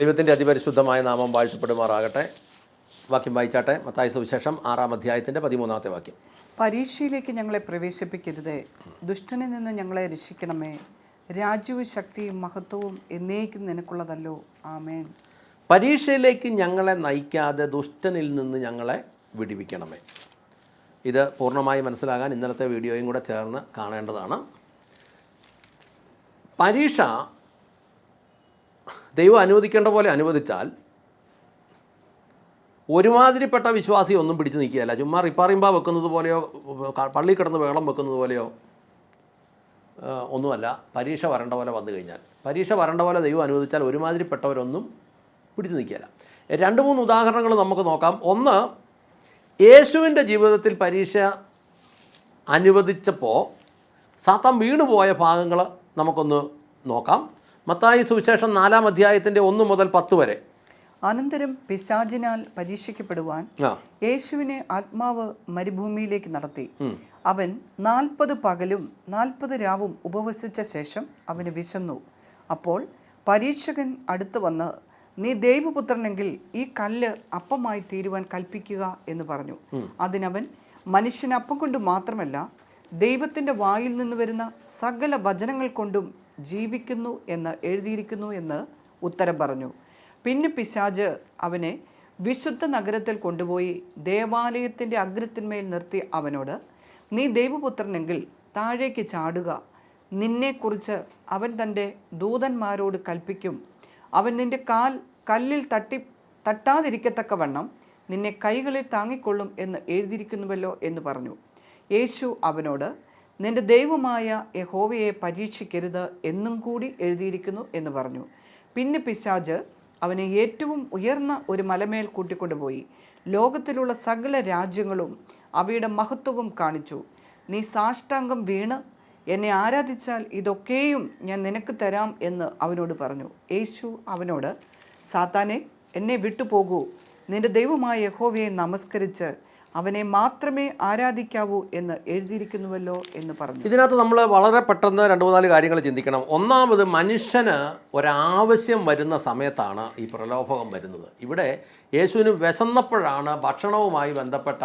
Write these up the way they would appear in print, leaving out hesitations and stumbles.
ദൈവത്തിൻ്റെ അതിപരിശുദ്ധമായ നാമം വാഴ്ത്തപ്പെടുമാറാകട്ടെ. വാക്യം വായിച്ചാട്ടെ. മത്തായി സുവിശേഷം 6-ാം അധ്യായത്തിൻ്റെ 13-ാമത്തെ വാക്യം. പരീക്ഷയിലേക്ക് ഞങ്ങളെ പ്രവേശിപ്പിക്കരുതേ, ദുഷ്ടനിൽ നിന്ന് ഞങ്ങളെ രക്ഷിക്കണമേ. രാജ്യവും ശക്തിയും മഹത്വവും എന്നേക്കും നിനക്കുള്ളതല്ലോ. ആമേൻ. പരീക്ഷയിലേക്ക് ഞങ്ങളെ നയിക്കാതെ ദുഷ്ടനിൽ നിന്ന് ഞങ്ങളെ വിടുവിക്കണമേ. ഇത് പൂർണ്ണമായി മനസ്സിലാകാൻ ഇന്നലത്തെ വീഡിയോയും കൂടെ ചേർന്ന് കാണേണ്ടതാണ്. പരീക്ഷ ദൈവം അനുവദിക്കേണ്ട പോലെ അനുവദിച്ചാൽ ഒരുമാതിരിപ്പെട്ട വിശ്വാസി ഒന്നും പിടിച്ച് നിൽക്കുകയല്ല. ചുമ്മാ റിപ്പാറിമ്പ വെക്കുന്നത് പോലെയോ പള്ളി കിടന്ന് വെള്ളം വെക്കുന്നത് പോലെയോ ഒന്നുമല്ല. പരീക്ഷ വരേണ്ട പോലെ വന്നു കഴിഞ്ഞാൽ, പരീക്ഷ വരേണ്ട പോലെ ദൈവം അനുവദിച്ചാൽ ഒരുമാതിരിപ്പെട്ടവരൊന്നും പിടിച്ച് നിൽക്കുകയില്ല. 2-3 ഉദാഹരണങ്ങൾ നമുക്ക് നോക്കാം. ഒന്ന്, യേശുവിൻ്റെ ജീവിതത്തിൽ പരീക്ഷ അനുവദിച്ചപ്പോൾ സാത്താൻ വീണുപോയ ഭാഗങ്ങൾ നമുക്കൊന്ന് നോക്കാം. മത്തായി സുവിശേഷം 4-ാം അധ്യായത്തിൻ്റെ 1 മുതൽ 10 വരെ. അനന്തരം പിശാചിനാൽ പരീക്ഷിക്കപ്പെടുവാൻ യേശുവിനെ ആത്മാവ് മരുഭൂമിയിലേക്ക് നടത്തി. അവൻ 40 പകലും 40 രാവും ഉപവസിച്ച ശേഷം അവന് വിശന്നു. അപ്പോൾ പരീക്ഷകൻ അടുത്ത് വന്ന്, നീ ദൈവപുത്രനെങ്കിൽ ഈ കല്ല് അപ്പമായി തീരുവാൻ കൽപ്പിക്കുക എന്ന് പറഞ്ഞു. അതിനവൻ, മനുഷ്യൻ അപ്പം കൊണ്ട് മാത്രമല്ല ദൈവത്തിൻ്റെ വായിൽ നിന്ന് വരുന്ന സകല വചനങ്ങൾ കൊണ്ടും ജീവിക്കുന്നു എന്ന് എഴുതിയിരിക്കുന്നു എന്ന് ഉത്തരം പറഞ്ഞു. പിന്നെ പിശാച് അവനെ വിശുദ്ധ നഗരത്തിൽ കൊണ്ടുപോയി ദേവാലയത്തിൻ്റെ അഗ്രത്തിന്മേൽ നിർത്തി അവനോട്, നീ ദൈവപുത്രനെങ്കിൽ താഴേക്ക് ചാടുക, നിന്നെക്കുറിച്ച് അവൻ തൻ്റെ ദൂതന്മാരോട് കൽപ്പിക്കും. അവൻ നിൻ്റെ കാൽ കല്ലിൽ തട്ടാതിരിക്കത്തക്കവണ്ണം നിന്നെ കൈകളിൽ താങ്ങിക്കൊള്ളും എന്ന് എഴുതിയിരിക്കുന്നുവല്ലോ എന്ന് പറഞ്ഞു. യേശു അവനോട്, നിന്റെ ദൈവമായ യഹോവയെ പരീക്ഷിക്കരുത് എന്നും കൂടി എഴുതിയിരിക്കുന്നു എന്ന് പറഞ്ഞു. പിന്നെ പിശാച് അവനെ ഏറ്റവും ഉയർന്ന ഒരു മലമേൽ കൂട്ടിക്കൊണ്ടുപോയി ലോകത്തിലുള്ള സകല രാജ്യങ്ങളും അവയുടെ മഹത്വവും കാണിച്ചു. നീ സാഷ്ടാംഗം വീണ് എന്നെ ആരാധിച്ചാൽ ഇതൊക്കെയും ഞാൻ നിനക്ക് തരാം എന്ന് അവനോട് പറഞ്ഞു. യേശു അവനോട്, സാത്താനെ, എന്നെ വിട്ടുപോകൂ, നിന്റെ ദൈവമായ യഹോവയെ നമസ്കരിച്ച് അവനെ മാത്രമേ ആരാധിക്കാവൂ എന്ന് എഴുതിയിരിക്കുന്നുവല്ലോ എന്ന് പറഞ്ഞു. ഇതിനകത്ത് നമ്മൾ വളരെ പെട്ടെന്ന് 2-4 കാര്യങ്ങൾ ചിന്തിക്കണം. ഒന്നാമത്, മനുഷ്യന് ഒരാവശ്യം വരുന്ന സമയത്താണ് ഈ പ്രലോഭകം വരുന്നത്. ഇവിടെ യേശുവിന് വിശന്നപ്പോഴാണ് ഭക്ഷണവുമായി ബന്ധപ്പെട്ട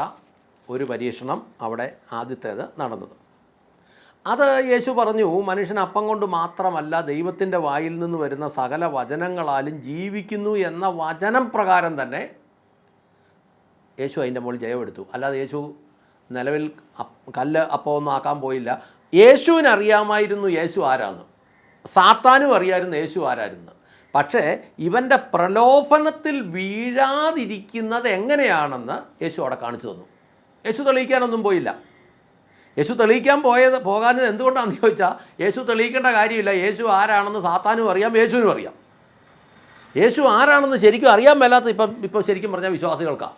ഒരു പരീക്ഷണം അവിടെ ആദ്യത്തേത് നടന്നത്. അത് യേശു പറഞ്ഞു, മനുഷ്യൻ അപ്പം കൊണ്ട് മാത്രമല്ല ദൈവത്തിൻ്റെ വായിൽ നിന്ന് വരുന്ന സകല വചനങ്ങളാലും ജീവിക്കുന്നു എന്ന വചനം പ്രകാരം തന്നെ യേശു അതിൻ്റെ മുകളിൽ ജയമെടുത്തു. അല്ലാതെ യേശു നിലവിൽ കല്ല് അപ്പമൊന്നും ആക്കാൻ പോയില്ല. യേശുവിനറിയാമായിരുന്നു യേശു ആരാന്ന്, സാത്താനും അറിയാമായിരുന്നു യേശു ആരായിരുന്നു. പക്ഷേ ഇവൻ്റെ പ്രലോഭനത്തിൽ വീഴാതിരിക്കുന്നത് എങ്ങനെയാണെന്ന് യേശു അവിടെ കാണിച്ചു തന്നു. യേശു തെളിയിക്കാനൊന്നും പോയില്ല. യേശു തെളിയിക്കാൻ പോകാഞ്ഞത് എന്തുകൊണ്ടാണെന്ന് ചോദിച്ചാൽ, യേശു തെളിയിക്കേണ്ട കാര്യമില്ല. യേശു ആരാണെന്ന് സാത്താനും അറിയാം, യേശുവിനും അറിയാം. യേശു ആരാണെന്ന് ശരിക്കും അറിയാൻ മേലാത്ത ഇപ്പം ശരിക്കും പറഞ്ഞാൽ വിശ്വാസികൾക്കാണ്.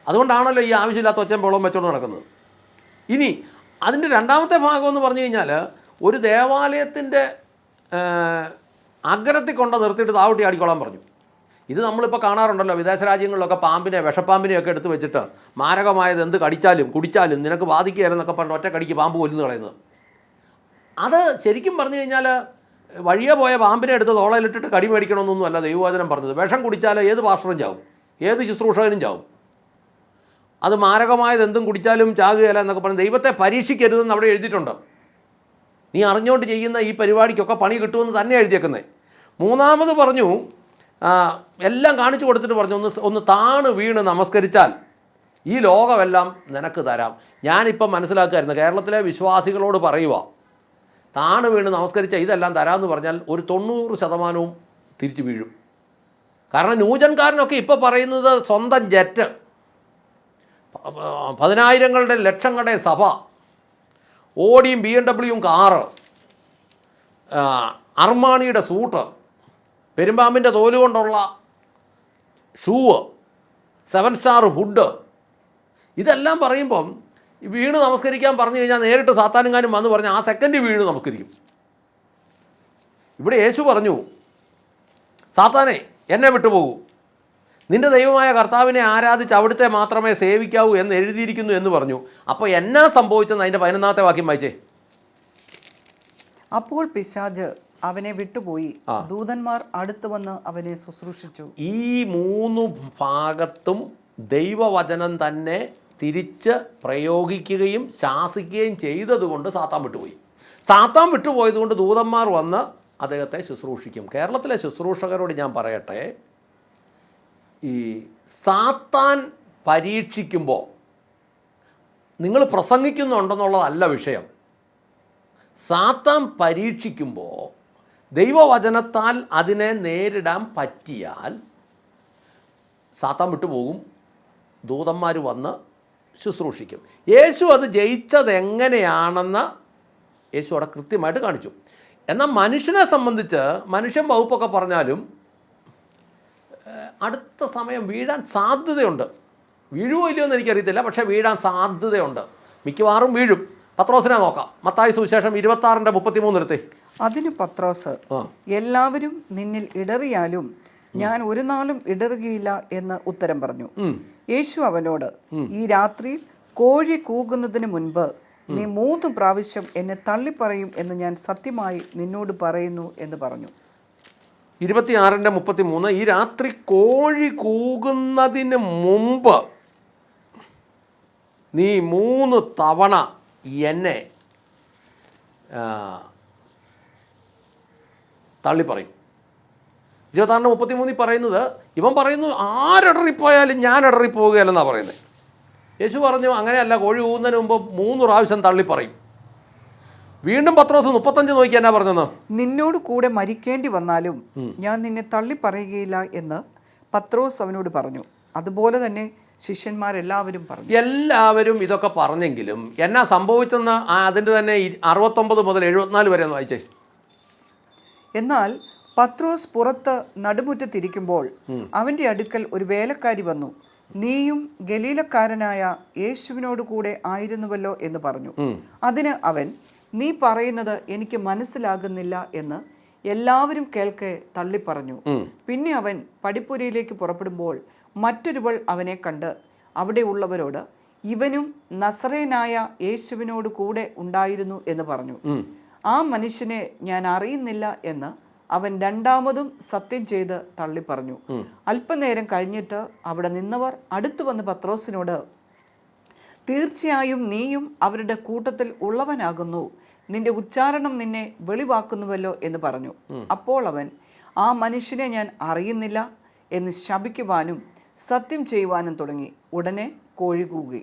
അതുകൊണ്ടാണല്ലോ ഈ ആവശ്യമില്ലാത്ത ഒച്ചയും ബഹളവും വെച്ചുകൊണ്ട് നടക്കുന്നത്. ഇനി അതിൻ്റെ രണ്ടാമത്തെ ഭാഗം എന്ന് പറഞ്ഞു കഴിഞ്ഞാൽ, ഒരു ദേവാലയത്തിൻ്റെ അഗ്രത്തിൽ കൊണ്ട് നിർത്തിയിട്ട് താവട്ടി ആടിക്കോളാൻ പറഞ്ഞു. ഇത് നമ്മളിപ്പോൾ കാണാറുണ്ടല്ലോ, വിദേശ രാജ്യങ്ങളിലൊക്കെ വിഷപ്പാമ്പിനെയൊക്കെ എടുത്ത് വെച്ചിട്ട് മാരകമായത് എന്ത് കടിച്ചാലും കുടിച്ചാലും നിനക്ക് ബാധിക്കുകയെന്നൊക്കെ പറഞ്ഞ് ഒറ്റ കടിക്ക് പാമ്പ് കൊല്ലുന്നു കളയുന്നത്. അത് ശരിക്കും പറഞ്ഞു കഴിഞ്ഞാൽ വഴിയെ പോയ പാമ്പിനെ എടുത്ത് തോളയിലിട്ടിട്ട് കടി മേടിക്കണമെന്നൊന്നും അല്ല ദൈവവചനം പറഞ്ഞത്. വിഷം കുടിച്ചാൽ ഏത് പാസ്റ്ററും ചാവും, ഏത് ശുശ്രൂഷകനും ചാവും. അത് മാരകമായത് എന്തും കുടിച്ചാലും ചാകുകയില്ല എന്നൊക്കെ പറഞ്ഞ് ദൈവത്തെ പരീക്ഷിക്കരുതെന്ന് അവിടെ എഴുതിയിട്ടുണ്ട്. നീ അറിഞ്ഞുകൊണ്ട് ചെയ്യുന്ന ഈ പരിപാടിക്കൊക്കെ പണി കിട്ടുമെന്ന് തന്നെ എഴുതിയേക്കുന്നത്. മൂന്നാമത് പറഞ്ഞു, എല്ലാം കാണിച്ചു കൊടുത്തിട്ട് പറഞ്ഞു, ഒന്ന് താണ് വീണ് നമസ്കരിച്ചാൽ ഈ ലോകമെല്ലാം നിനക്ക് തരാം. ഞാനിപ്പം മനസ്സിലാക്കുമായിരുന്നു, കേരളത്തിലെ വിശ്വാസികളോട് പറയുക, താണ് വീണ് നമസ്കരിച്ചാൽ ഇതെല്ലാം തരാമെന്ന് പറഞ്ഞാൽ ഒരു 90% തിരിച്ചു വീഴും. കാരണം ന്യൂജൻകാരനൊക്കെ ഇപ്പോൾ പറയുന്നത് സ്വന്തം ജെറ്റ്, 10,000ങ്ങളുടെ ലക്ഷങ്ങളുടെ സഭ, ഓടിയും BMW കാറ്, അർമാണിയുടെ സൂട്ട്, പെരുമ്പാമ്പിൻ്റെ തോല് കൊണ്ടുള്ള ഷൂവ്, 7 സ്റ്റാർ ഫുഡ്, ഇതെല്ലാം പറയുമ്പം വീണ് നമസ്കരിക്കാൻ പറഞ്ഞു കഴിഞ്ഞാൽ നേരിട്ട് സാത്താനുങ്ങാനും വന്ന് പറഞ്ഞാൽ ആ സെക്കൻഡ് വീണ് നമസ്കരിക്കും. ഇവിടെ യേശു പറഞ്ഞു, സാത്താനെ, എന്നെ വിട്ടുപോകൂ, നിൻ്റെ ദൈവമായ കർത്താവിനെ ആരാധിച്ച് അവിടുത്തെ മാത്രമേ സേവിക്കാവൂ എന്ന് എഴുതിയിരിക്കുന്നു എന്ന് പറഞ്ഞു. അപ്പോൾ എന്നാ സംഭവിച്ചെന്ന് അതിൻ്റെ 11-ാമത്തെ വാക്യം വായിച്ചേ. അപ്പോൾ പിശാച് അവനെ വിട്ടുപോയി. ദൂതന്മാർ അടുത്തു വന്ന് അവനെ ശുശ്രൂഷിച്ചു. ഈ 3 ഭാഗത്തും ദൈവവചനം തന്നെ തിരിച്ച് പ്രയോഗിക്കുകയും ശാസിക്കുകയും ചെയ്തതുകൊണ്ട് സാത്താൻ വിട്ടുപോയി. സാത്താൻ വിട്ടുപോയതുകൊണ്ട് ദൂതന്മാർ വന്ന് അദ്ദേഹത്തെ ശുശ്രൂഷിക്കും. കേരളത്തിലെ ശുശ്രൂഷകരോട് ഞാൻ പറയട്ടെ, ഈ സാത്താൻ പരീക്ഷിക്കുമ്പോൾ നിങ്ങൾ പ്രസംഗിക്കുന്നുണ്ടെന്നുള്ളതല്ല വിഷയം. സാത്താൻ പരീക്ഷിക്കുമ്പോൾ ദൈവവചനത്താൽ അതിനെ നേരിടാൻ പറ്റിയാൽ സാത്താൻ വിട്ടുപോകും, ദൂതന്മാർ വന്ന് ശുശ്രൂഷിക്കും. യേശു അത് ജയിച്ചത് എങ്ങനെയാണെന്ന് യേശു അവിടെ കൃത്യമായിട്ട് കാണിച്ചു. എന്നാൽ മനുഷ്യനെ സംബന്ധിച്ച് മനുഷ്യൻ വകുപ്പൊക്കെ പറഞ്ഞാലും അടുത്ത സമയം വീഴാൻ സാധ്യതയുണ്ട്. വീഴുമോ ഇല്ലയോ എന്ന് എനിക്കറിയത്തില്ല, പക്ഷേ വീഴാൻ സാധ്യതയുണ്ട്. മിക്കവാറും വീഴും. പത്രോസിനെ നോക്കാം. മത്തായി സുവിശേഷം 26:33 അതിന് പത്രോസ്, എല്ലാവരും നിന്നിൽ ഇടറിയാലും ഞാൻ ഒരു നാളും ഇടറുകയില്ല എന്ന് ഉത്തരം പറഞ്ഞു. യേശു അവനോട്, ഈ രാത്രിയിൽ കോഴി കൂകുന്നതിന് മുൻപ് നീ 3 പ്രാവശ്യം എന്നെ തള്ളിപ്പറയും എന്ന് ഞാൻ സത്യമായി നിന്നോട് പറയുന്നു എന്ന് പറഞ്ഞു. 26:33 ഈ രാത്രി കോഴി കൂകുന്നതിന് മുമ്പ് നീ 3 തവണ എന്നെ തള്ളിപ്പറയും. 26:33 പറയുന്നത്, ഇവൻ പറയുന്നു ആരിടറിപ്പോയാലും ഞാൻ ഇടറിപ്പോവുകയല്ലെന്നാണ് പറയുന്നത്. യേശു പറഞ്ഞു അങ്ങനെയല്ല, കോഴി കൂകുന്നതിന് മുമ്പ് 3 പ്രാവശ്യം തള്ളിപ്പറയും. വീണ്ടും പത്രോസ് 35 നോക്കി എന്നാ പറഞ്ഞത്, നിന്നോട് കൂടെ മരിക്കേണ്ടി വന്നാലും ഞാൻ നിന്നെ തള്ളിപ്പറയുകയില്ല എന്ന് പത്രോസ് അവനോട് പറഞ്ഞു. അതുപോലെ തന്നെ ശിഷ്യന്മാരെല്ലാവരും പറഞ്ഞു. എല്ലാവരും ഇതൊക്കെ പറഞ്ഞെങ്കിലും എന്നാ സംഭവിച്ചെന്ന് അതിൻ്റെ തന്നെ 69 മുതൽ 74 വരെ ഒന്ന് വായിച്ചേ. എന്നാൽ പത്രോസ് പുറത്ത് നടുമുറ്റത്തിരിക്കുമ്പോൾ അവന്റെ അടുക്കൽ ഒരു വേലക്കാരി വന്നു, നീയും ഗലീലക്കാരനായ യേശുവിനോട് കൂടെ ആയിരുന്നുവല്ലോ എന്ന് പറഞ്ഞു. അതിന് അവൻ, നീ പറയുന്നത് എനിക്ക് മനസ്സിലാകുന്നില്ല എന്ന് എല്ലാവരും കേൾക്കെ തള്ളിപ്പറഞ്ഞു. പിന്നെ അവൻ പടിപ്പുരയിലേക്ക് പുറപ്പെടുമ്പോൾ മറ്റൊരുവൾ അവനെ കണ്ട് അവിടെ ഉള്ളവരോട്, ഇവനും നസറേനായ യേശുവിനോട് കൂടെ ഉണ്ടായിരുന്നു എന്ന് പറഞ്ഞു. ആ മനുഷ്യനെ ഞാൻ അറിയുന്നില്ല എന്ന് അവൻ രണ്ടാമതും സത്യം ചെയ്ത് തള്ളിപ്പറഞ്ഞു. അല്പനേരം കഴിഞ്ഞിട്ട് അവിടെ നിന്നവർ അടുത്തു വന്ന് പത്രോസിനോട്, തീർച്ചയായും നീയും അവരുടെ കൂട്ടത്തിൽ ഉള്ളവനാകുന്നു, നിന്റെ ഉച്ചാരണം നിന്നെ വെളിവാക്കുന്നുവല്ലോ എന്ന് പറഞ്ഞു. അപ്പോൾ അവൻ, ആ മനുഷ്യനെ ഞാൻ അറിയുന്നില്ല എന്ന് ശപിക്കുവാനും സത്യം ചെയ്യുവാനും തുടങ്ങി. ഉടനെ കോഴി കൂകി.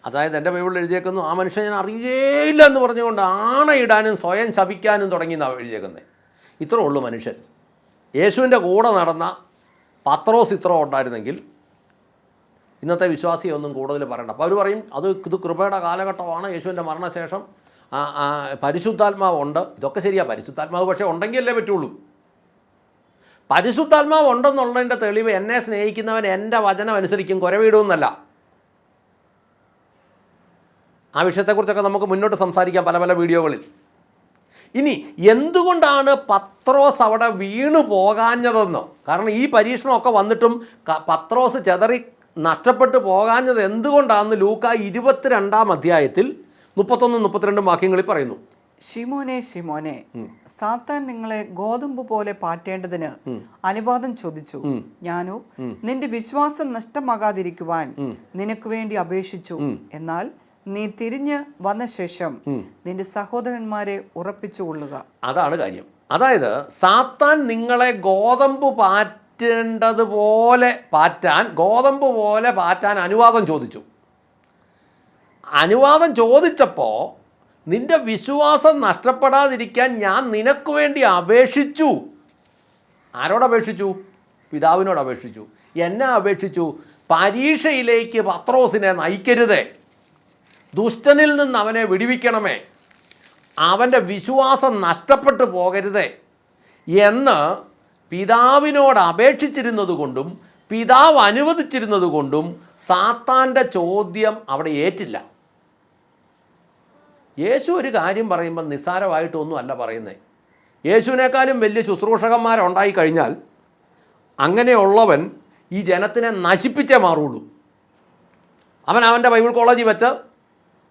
അതായത് എൻ്റെ ബൈബിളിൽ എഴുതിയേക്കുന്നു, ആ മനുഷ്യൻ ഞാൻ അറിയേയില്ല എന്ന് പറഞ്ഞുകൊണ്ട് ആണയിടാനും സ്വയം ശപിക്കാനും തുടങ്ങി എന്നാണ് എഴുതിയേക്കുന്നത്. ഇത്രേ ഉള്ളൂ മനുഷ്യൻ. യേശുവിൻ്റെ കൂടെ നടന്ന പത്രോസ് ഇത്ര ഉണ്ടായിരുന്നെങ്കിൽ ഇന്നത്തെ വിശ്വാസിയൊന്നും കൂടുതൽ പറയണ്ട. അപ്പോൾ അവർ പറയും ഇത് കൃപയുടെ കാലഘട്ടമാണ്, യേശുവിൻ്റെ മരണശേഷം പരിശുദ്ധാത്മാവ് ഉണ്ട്. ഇതൊക്കെ ശരിയാണ്, പരിശുദ്ധാത്മാവ് പക്ഷേ ഉണ്ടെങ്കിലല്ലേ പറ്റുള്ളൂ. പരിശുദ്ധാത്മാവ് ഉണ്ടെന്നുള്ളതിൻ്റെ തെളിവ് എന്നെ സ്നേഹിക്കുന്നവൻ എൻ്റെ വചനം അനുസരിക്കും, കുരവിടുമെന്നല്ല. ആ വിഷയത്തെക്കുറിച്ചൊക്കെ നമുക്ക് മുന്നോട്ട് സംസാരിക്കാം പല പല വീഡിയോകളിൽ. ഇനി എന്തുകൊണ്ടാണ് പത്രോസ് അവിടെ വീണു പോകാഞ്ഞതെന്നോ, കാരണം ഈ പരീക്ഷണമൊക്കെ വന്നിട്ടും പത്രോസ് ചെതറി നഷ്ടപ്പെട്ടു പോകാഞ്ഞത് എന്തുകൊണ്ടാണെന്ന് ലൂക്ക 22-ാം അധ്യായത്തിൽ 31-32 വാക്യങ്ങളിൽ പറയുന്നു. ശിമോനെ ശിമോനെ, സാത്താൻ നിങ്ങളെ ഗോതമ്പ് പോലെ പാറ്റേണ്ടതിന് അനുവാദം ചോദിച്ചു. ഞാനോ നിന്റെ വിശ്വാസം നഷ്ടമാകാതിരിക്കുവാൻ നിനക്ക് വേണ്ടി അപേക്ഷിച്ചു. എന്നാൽ നീ തിരിഞ്ഞ് വന്ന ശേഷം നിന്റെ സഹോദരന്മാരെ ഉറപ്പിച്ചുകൊള്ളുക. അതാണ് കാര്യം. അതായത് സാത്താൻ നിങ്ങളെ ഗോതമ്പ് ഗോതമ്പ് പോലെ പാറ്റാൻ അനുവാദം ചോദിച്ചു. അനുവാദം ചോദിച്ചപ്പോൾ നിന്റെ വിശ്വാസം നഷ്ടപ്പെടാതിരിക്കാൻ ഞാൻ നിനക്ക് വേണ്ടി അപേക്ഷിച്ചു. ആരോടപേക്ഷിച്ചു? പിതാവിനോട് അപേക്ഷിച്ചു. എന്നെ അപേക്ഷിച്ചു, പരീക്ഷയിലേക്ക് പത്രോസിനെ നയിക്കരുതേ, ദുഷ്ടനിൽ നിന്ന് അവനെ വിടുവിക്കണമേ, അവൻ്റെ വിശ്വാസം നഷ്ടപ്പെട്ടു പോകരുതേ എന്ന് പിതാവിനോട് അപേക്ഷിച്ചിരുന്നത് കൊണ്ടും പിതാവ് അനുവദിച്ചിരുന്നത് കൊണ്ടും സാത്താൻ്റെ ചോദ്യം അവിടെ ഏറ്റില്ല. യേശു ഒരു കാര്യം പറയുമ്പോൾ നിസ്സാരമായിട്ടൊന്നും അല്ല പറയുന്നത്. യേശുവിനേക്കാളും വലിയ ശുശ്രൂഷകന്മാരുണ്ടായി കഴിഞ്ഞാൽ അങ്ങനെയുള്ളവൻ ഈ ജനത്തിനെ നശിപ്പിച്ചേ മാറുള്ളൂ. അവൻ്റെ ബൈബിൾ കോളേജിൽ വെച്ച്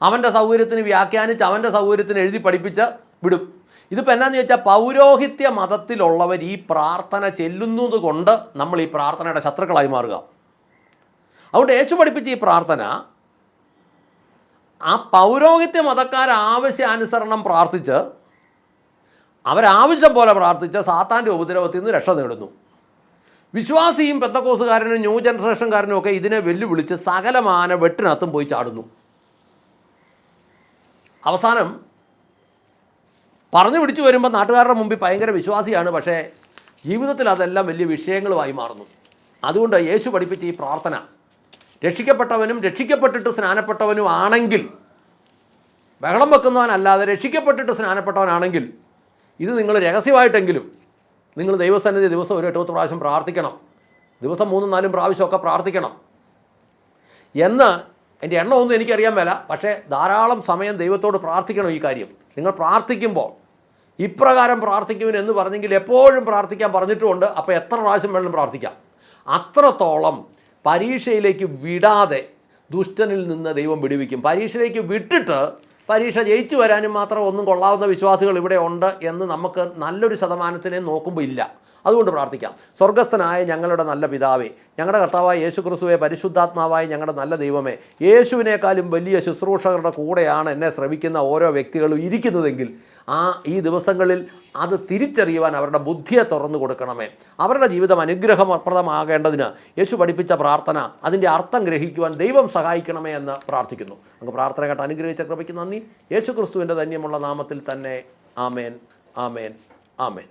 അവൻ്റെ സൗകര്യത്തിന് വ്യാഖ്യാനിച്ച് അവൻ്റെ സൗകര്യത്തിന് എഴുതി പഠിപ്പിച്ച് വിടും. ഇതിപ്പോൾ എന്നാന്ന് ചോദിച്ചാൽ പൗരോഹിത്യ മതത്തിലുള്ളവർ ഈ പ്രാർത്ഥന ചെല്ലുന്നത് കൊണ്ട് നമ്മൾ ഈ പ്രാർത്ഥനയുടെ ശത്രുക്കളായി മാറുക. അതുകൊണ്ട് യേശു പഠിപ്പിച്ച ഈ പ്രാർത്ഥന ആ പൗരോഹിത്യ മതക്കാർ ആവശ്യാനുസരണം പ്രാർത്ഥിച്ച് അവരാവശ്യം പോലെ പ്രാർത്ഥിച്ച് സാത്താൻ്റെ ഉപദ്രവത്തിൽ നിന്ന് രക്ഷ നേടുന്നു. വിശ്വാസിയും പെന്തക്കോസുകാരനും ന്യൂ ജനറേഷൻകാരനും ഒക്കെ ഇതിനെ വെല്ലുവിളിച്ച് സകലമാന വെട്ടിനകത്തും പോയി ചാടുന്നു. അവസാനം പറഞ്ഞു പിടിച്ചു വരുമ്പോൾ നാട്ടുകാരുടെ മുമ്പിൽ ഭയങ്കര വിശ്വാസിയാണ്, പക്ഷേ ജീവിതത്തിൽ അതെല്ലാം വലിയ വിഷയങ്ങളുമായി മാറുന്നു. അതുകൊണ്ട് യേശു പഠിപ്പിച്ച ഈ പ്രാർത്ഥന രക്ഷിക്കപ്പെട്ടവനും രക്ഷിക്കപ്പെട്ടിട്ട് സ്നാനപ്പെട്ടവനും ആണെങ്കിൽ, ബഹളം വെക്കുന്നവനല്ലാതെ രക്ഷിക്കപ്പെട്ടിട്ട് സ്നാനപ്പെട്ടവനാണെങ്കിൽ, ഇത് നിങ്ങൾ രഹസ്യമായിട്ടെങ്കിലും നിങ്ങൾ ദൈവസന്നിധി ദിവസം ഒരു 8 പ്രാവശ്യം പ്രാർത്ഥിക്കണം, ദിവസം 3-4 പ്രാവശ്യമൊക്കെ പ്രാർത്ഥിക്കണം എന്ന്. എൻ്റെ എണ്ണമൊന്നും എനിക്കറിയാൻ മേല, പക്ഷേ ധാരാളം സമയം ദൈവത്തോട് പ്രാർത്ഥിക്കണം. ഈ കാര്യം നിങ്ങൾ പ്രാർത്ഥിക്കുമ്പോൾ ഇപ്രകാരം പ്രാർത്ഥിക്കുമെന്ന് പറഞ്ഞെങ്കിൽ എപ്പോഴും പ്രാർത്ഥിക്കാൻ പറഞ്ഞിട്ടുമുണ്ട്. അപ്പോൾ എത്ര പ്രാവശ്യം വേണമെങ്കിലും പ്രാർത്ഥിക്കാം. അത്രത്തോളം പരീക്ഷയിലേക്ക് വിടാതെ ദുഷ്ടനിൽ നിന്ന് ദൈവം വിടുവിക്കും. പരീക്ഷയിലേക്ക് വിട്ടിട്ട് പരീക്ഷ ജയിച്ചു വരാനും മാത്രം ഒന്നും കൊള്ളാവുന്ന വിശ്വാസികൾ ഇവിടെ ഉണ്ട് എന്ന് നമുക്ക് നല്ലൊരു ശതമാനത്തിനെ നോക്കുമ്പോൾ ഇല്ല. അതുകൊണ്ട് പ്രാർത്ഥിക്കാം. സ്വർഗസ്ഥനായ ഞങ്ങളുടെ നല്ല പിതാവേ, ഞങ്ങളുടെ കർത്താവായ യേശു ക്രിസ്തുവേ, പരിശുദ്ധാത്മാവായ ഞങ്ങളുടെ നല്ല ദൈവമേ, യേശുവിനേക്കാളും വലിയ ശുശ്രൂഷകരുടെ കൂടെയാണ് എന്നെ ശ്രമിക്കുന്ന ഓരോ വ്യക്തികളും ഇരിക്കുന്നതെങ്കിൽ ഈ ദിവസങ്ങളിൽ അത് തിരിച്ചറിയുവാൻ അവരുടെ ബുദ്ധിയെ തുറന്നു കൊടുക്കണമേ. അവരുടെ ജീവിതം അനുഗ്രഹപ്രദമാകേണ്ടതിന് യേശു പഠിപ്പിച്ച പ്രാർത്ഥന അതിൻ്റെ അർത്ഥം ഗ്രഹിക്കുവാൻ ദൈവം സഹായിക്കണമേ എന്ന് പ്രാർത്ഥിക്കുന്നു. നമുക്ക് പ്രാർത്ഥന കേട്ട് അനുഗ്രഹിച്ച കൃപയ്ക്ക് നന്ദി. യേശു ക്രിസ്തുവിൻ്റെ ധന്യമുള്ള നാമത്തിൽ തന്നെ. ആമേൻ, ആമേൻ, ആമേൻ.